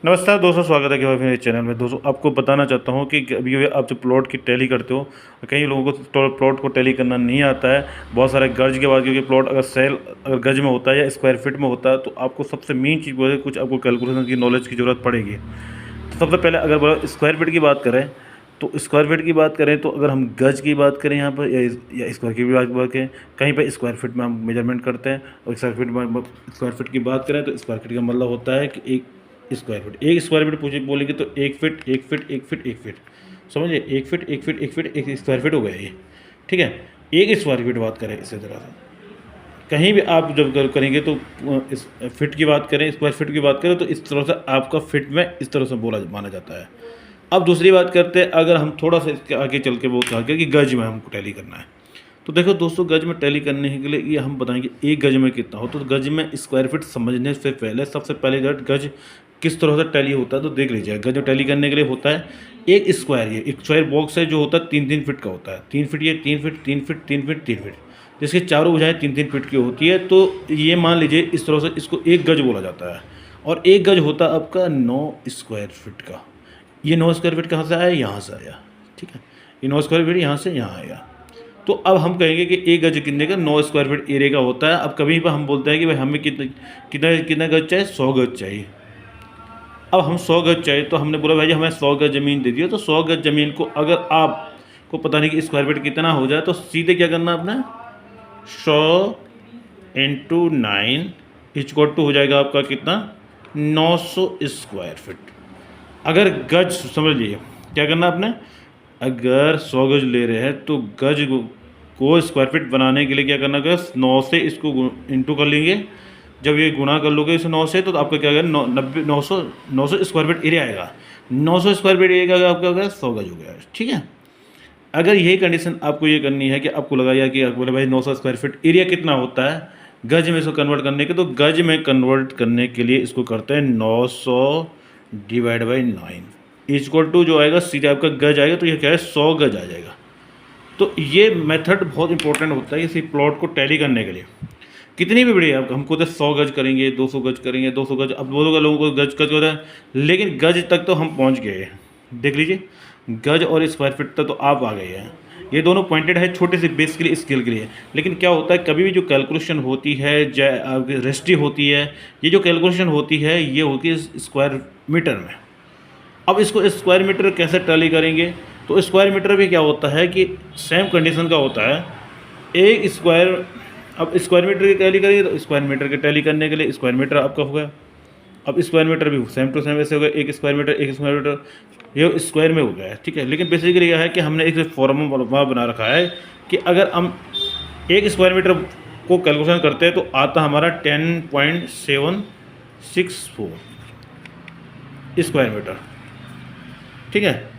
नमस्कार दोस्तों, स्वागत है कि मेरे चैनल में। दोस्तों आपको बताना चाहता हूं कि अभी आप जब प्लॉट की टैली करते हो, कई लोगों को प्लॉट को टैली करना नहीं आता है। बहुत सारे गज के बाद, क्योंकि प्लॉट अगर गज में होता है या स्क्वायर फीट में होता है, तो आपको सबसे मेन चीज़ वो है, कुछ आपको कैलकुलेशन की नॉलेज की ज़रूरत पड़ेगी। तो सबसे पहले अगर स्क्वायर फीट की बात करें, तो स्क्वायर फीट की बात करें तो अगर हम गज की बात करें यहाँ पर या स्क्वायर की भी बात करें, कहीं पर स्क्वायर फीट में हम मेजरमेंट करते हैं। और स्क्वायर फीट की बात करें तो स्क्वायर फीट का मतलब होता है कि एक स्क्वायर फीट पूछे बोलेंगे तो एक फीट, एक फीट, एक फीट, एक फीट, समझिए, एक फीट, एक फीट, एक फीट, एक स्क्वायर फीट हो गया ये। ठीक है, एक स्क्वायर फीट बात करें इसी तरह से। कहीं भी आप जब करेंगे तो इस फिट की बात करें, स्क्वायर फीट की बात करें, तो इस तरह से आपका फिट में इस तरह से बोला माना जाता है। अब दूसरी बात करते हैं, अगर हम थोड़ा सा इसके आगे चल के वो कहा कि गज में हमको टैली करना है, तो देखो दोस्तों, गज में टैली करने के लिए ये हम बताएंगे एक गज में कितना हो। तो गज में स्क्वायर फीट समझने से पहले सबसे पहले गज किस तरह से टैली होता है तो देख लीजिए। गज में टैली करने के लिए होता है एक स्क्वायर बॉक्स है जो होता है 3-3 फीट का होता है। 3 फीट, ये 3 फीट, 3 फीट, 3 फीट, 3 फीट, जिसके चारों भुजाएं 3-3 फीट की होती है। तो ये मान लीजिए इस तरह से इसको एक गज बोला जाता है। और एक गज होता है आपका 9 स्क्वायर फीट का। ये 9 स्क्वायर फीट कहाँ से आया? यहाँ से आया। ठीक है, ये 9 स्क्वायर फीट यहाँ से यहाँ आया। तो अब हम कहेंगे कि एक गज कितने का? 9 स्क्वायर फीट एरिया का होता है। अब कभी पर हम बोलते हैं कि भाई हमें कितना गज चाहिए? 100 गज चाहिए। अब हम 100 गज चाहिए, तो हमने बोला भाई जी हमें 100 गज ज़मीन दे दियो। तो 100 गज ज़मीन को अगर आपको पता नहीं कि स्क्वायर फीट कितना हो जाए, तो सीधे क्या करना आपने? 100 × 9 इक्वल टू हो जाएगा आपका कितना? 900 स्क्वायर फीट। अगर गज समझ लीजिए क्या करना आपने, अगर 100 गज ले रहे हैं तो गज को स्क्वायर फीट बनाने के लिए क्या करना होगा? 9 से इसको इंटू कर लेंगे। जब ये गुणा कर लोगे इसे 9 से, तो आपका क्या होगा? 900 स्क्वायर फीट एरिया आएगा। 900 स्क्वायर फीट एरिया का आपका होगा 100 गज हो गया। ठीक है, अगर यही कंडीशन आपको ये करनी है कि आपको लगाया कि आप बोले भाई 900 स्क्वायर फीट एरिया कितना होता है गज में, इसको कन्वर्ट करने के, तो गज में कन्वर्ट करने के लिए इसको करते हैं 900 डिवाइड बाई 9 इक्वल टू जो आएगा सीधे आपका गज आएगा। तो ये क्या है? 100 गज आ जाएगा। तो ये मेथड बहुत इंपॉर्टेंट होता है इसी प्लॉट को टैली करने के लिए। कितनी भी बड़ी आप हमको तो 100 गज करेंगे, 200 गज करेंगे, 200 गज, अब बोलोगे लोगों को गज गज हो रहा है, लेकिन गज तक तो हम पहुंच गए हैं। देख लीजिए, गज और स्क्वायर फीट तक तो आप आ गए हैं। ये दोनों पॉइंटेड है छोटे से बेस के लिए, स्केल के लिए। लेकिन क्या होता है, कभी भी जो कैलकुलेशन होती है, रेस्टी होती है, ये जो कैलकुलेशन होती है ये होती है स्क्वायर मीटर में। अब इसको स्क्वायर मीटर कैसे टैली करेंगे? तो स्क्वायर मीटर भी क्या होता है कि सेम कंडीशन का होता है। एक स्क्वायर, अब स्क्वायर मीटर की टैली करेंगे तो स्क्वायर मीटर की टैली करने के लिए स्क्वायर मीटर आपका हो गया। अब स्क्वायर मीटर भी सेम टू सेम ऐसे हो गया, एक स्क्वायर मीटर ये स्क्वायर में हो गया है। ठीक है, लेकिन बेसिकली यह है कि हमने एक फॉर्मूला बना रखा है कि अगर हम एक स्क्वायर मीटर को कैलकुलेशन करते हैं तो आता हमारा 10.764 स्क्वायर मीटर। ठीक है,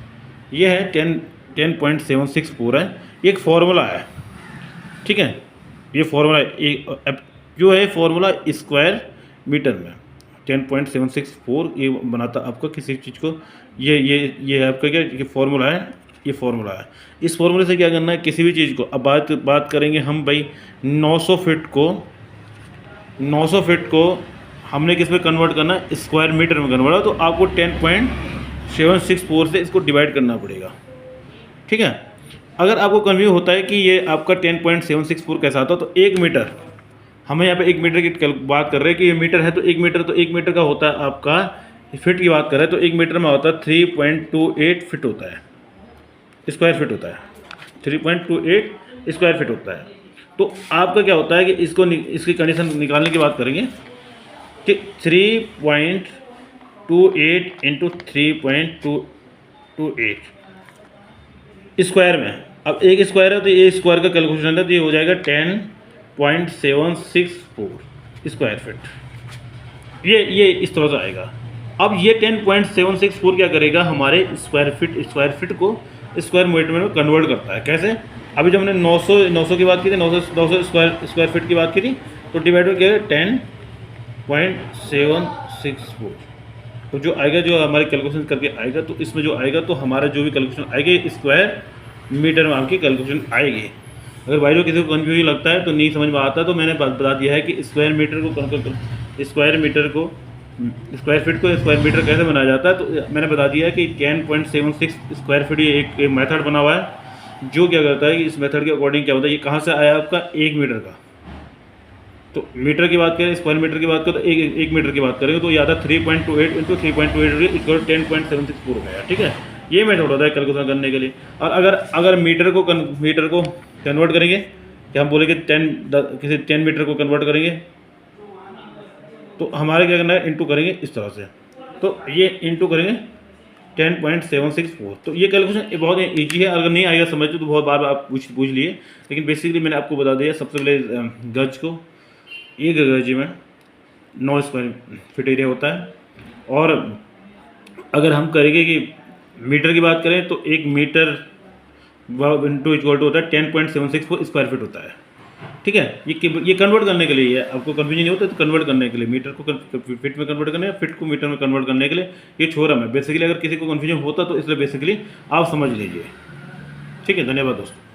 ये है 10.764 है। ये एक फॉर्मूला है। ठीक है, ये फॉर्मूला जो है फॉर्मूला स्क्वायर मीटर में 10.764 ये बनाता आपका किसी चीज़ को। ये आपका क्या ये फॉर्मूला है, ये फॉर्मूला है। इस फॉर्मूले से क्या करना है किसी भी चीज़ को। अब बात करेंगे हम भाई 900 फीट को हमने किस में कन्वर्ट करना है? स्क्वायर मीटर में कन्वर्ट है। तो आपको 10.764 से इसको डिवाइड करना पड़ेगा। ठीक है, अगर आपको कन्फ्यूज होता है कि ये आपका 10.764 कैसा आता है, तो 1 मीटर, हमें यहाँ पे 1 मीटर की बात कर रहे हैं कि ये मीटर है, तो 1 मीटर का होता है आपका, फिट की बात कर रहे हैं तो 1 मीटर में होता है 3.28 फिट होता है, स्क्वायर फिट होता है। 3.28 स्क्वायर फिट होता है। तो आपका क्या होता है कि इसकी कंडीशन निकालने की बात करेंगे कि 3.28 इंटू 3.228 स्क्वायर में। अब एक स्क्वायर है तो ये स्क्वायर का कैलकुलेशन है, तो ये हो जाएगा 10.764 स्क्वायर फीट। ये इस तरह से आएगा। अब ये 10.764 क्या करेगा? हमारे स्क्वायर फीट को स्क्वायर मीटर में कन्वर्ट करता है। कैसे? अभी जब हमने 900 की बात की थी, 900 स्क्वायर फीट की बात की थी, तो डिवाइड हो गया 10.764। तो जो आएगा, जो हमारे कैलकुलेशन करके आएगा, तो इसमें जो आएगा तो हमारा जो भी कैलकुलेशन आएगी स्क्वायर मीटर में आपकी कैलकुलेशन आएगी। अगर भाई जो किसी को कन्फ्यूजन लगता है तो नहीं समझ में आता, तो मैंने बता दिया है कि स्क्वायर मीटर को स्क्वायर फीट को स्क्वायर मीटर कैसे बनाया जाता है, तो मैंने बता दिया है कि 10.76 स्क्वायर फीट ये एक मेथड बना हुआ है, जो क्या करता है कि इस मेथड के अकॉर्डिंग क्या होता है, ये कहाँ से आया आपका 1 मीटर का। तो मीटर की बात करें, स्क्वायर मीटर की बात करें तो एक मीटर की बात करेंगे तो ये आता है 3.28 इंटू 3.28 इक्वल 10.764 होगा, ठीक है। ये मेथड होता है कैलकुलेशन करने के लिए। और अगर मीटर को कन्वर्ट करेंगे, क्या हम बोलेंगे 10 मीटर को कन्वर्ट करेंगे तो हमारे क्या करना है, इंटू करेंगे इस तरह से, तो ये इंटू करेंगे 10.764। तो ये कैलकुलेशन बहुत ईजी है, अगर नहीं आएगा समझ तो बहुत बार आप पूछ लिए, लेकिन बेसिकली मैंने आपको बता दिया। सबसे पहले गज को, एक गज में 9 स्क्वायर फीट एरिया होता है। और अगर हम करेंगे कि मीटर की बात करें तो 1 मीटर इंटू इक्वल टू होता है 10.764 स्क्वायर फीट होता है, ठीक है। ये कन्वर्ट करने के लिए है, आपको कन्फ्यूजन नहीं होता तो कन्वर्ट करने के लिए, मीटर को फीट में कन्वर्ट करने, फीट को मीटर में कन्वर्ट करने के लिए ये थ्योरम है बेसिकली। अगर किसी को कन्फ्यूजन होता तो इसलिए बेसिकली आप समझ लीजिए, ठीक है। धन्यवाद दोस्तों।